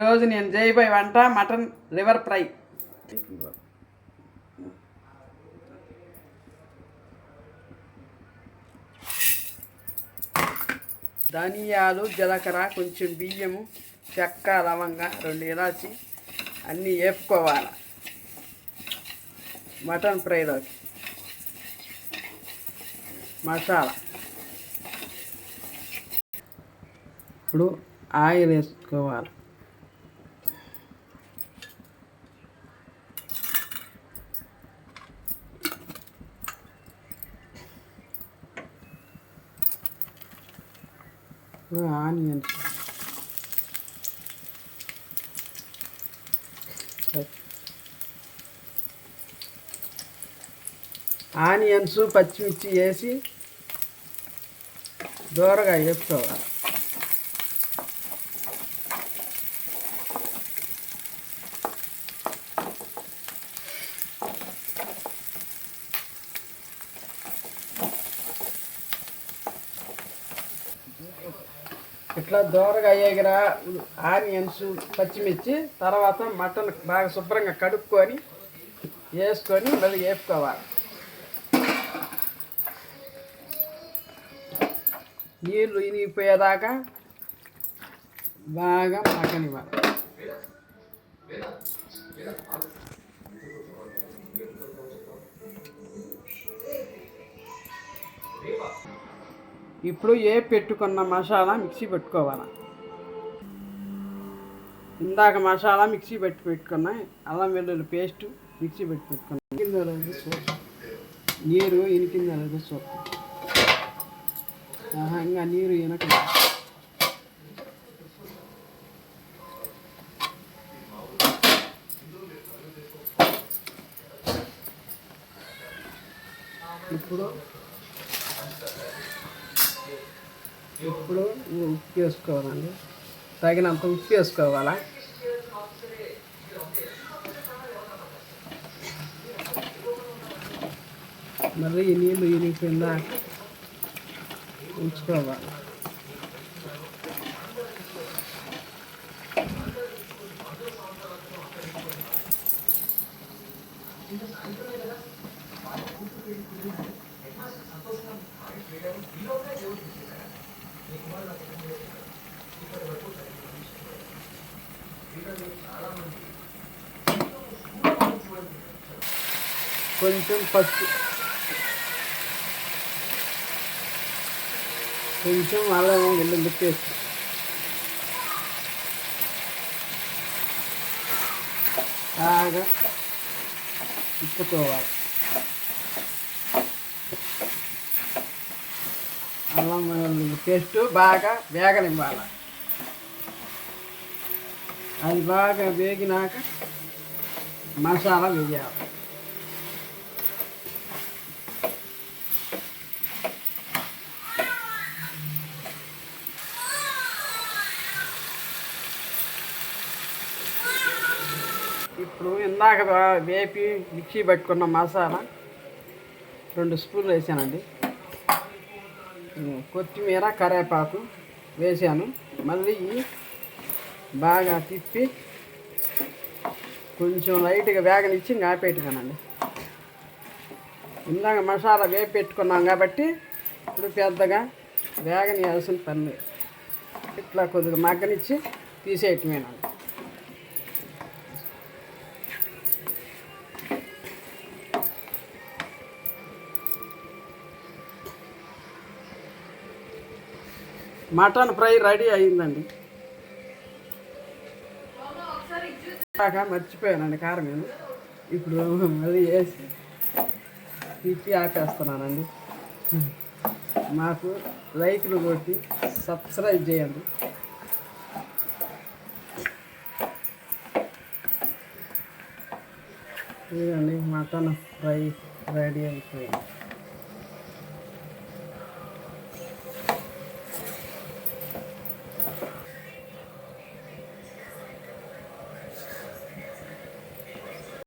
ఈరోజు నేను చేయబోయే వంట మటన్ లివర్ ఫ్రై. ధనియాలు, జీలకర్ర, కొంచెం బియ్యము, చెక్క, లవంగా, 2 ఇలాచి అన్నీ వేపుకోవాలి మటన్ ఫ్రైలోకి. మసాలా ఇప్పుడు ఆయిల్ వేసుకోవాలి. ఆనియన్స్, పచ్చిమిర్చి వేసి దూరగా వేసుకోవాలి. ఇట్లా దూరగా అయ్యాక ఆనియన్స్, పచ్చిమిర్చి తర్వాత మటన్ బాగా శుభ్రంగా కడుక్కొని వేసుకొని మళ్ళీ వేపుకోవాలి. నీళ్ళు ఇనిగిపోయేదాకా బాగా మగ్గనివ్వాలి. ఇప్పుడు పెట్టుకున్న మసాలా మిక్సీ పెట్టుకోవాలి. ఇందాక మసాలా మిక్సీ పెట్టుకున్నా, అల్లం వెల్లుల్లి పేస్టు మిక్సీ పెట్టుకున్నా. ఇనికిందో లేదు చూద్దాం, నీరు ఇనికిందో లేదు చూద్దాం. ఇంకా నీరు ఇనక ఇప్పుడు ఉప్పు వేసుకోవాలండి. తగినంత ఉప్పు వేసుకోవాలా. మళ్ళీ ఈ నీళ్ళు ఇనిగిపోయిందా ఉంచుకోవాలి. కొంచెం పసుపు, కొంచెం అల్లం వెల్లుల్లి పేస్ట్, బాగా తిప్పుకోవాలి. అల్లం వెల్లుల్లి పేస్ట్ బాగా వేగనివ్వాలి. అది బాగా వేగినాక మసాలా వేయాలి. ఇప్పుడు ఇందాక వేపి మిక్సీ పెట్టుకున్న మసాలా 2 స్పూన్లు వేసానండి. కొత్తిమీర, కరివేపాకు వేసాను. మళ్ళీ బాగా తిప్పి కొంచెం లైట్గా వేగనిచ్చి ఆపేట్టుకానండి. ఇందాక మసాలా వేపి పెట్టుకున్నాం కాబట్టి ఇప్పుడు పెద్దగా వేగనియాల్సిన పని లేదు. ఇట్లా కొద్దిగా మగ్గనిచ్చి తీసేయటమేనండి. మటన్ ఫ్రై రెడీ అయిందండి. మర్చిపోయానండి కారం నేను. ఇప్పుడు మళ్ళీ వేసి తిప్పి ఆపేస్తున్నానండి. మాకు లైక్లు కొట్టి సబ్స్క్రైబ్ చేయండి. ఇదండి మటన్ ఫ్రై రెడీ అయిపోయింది.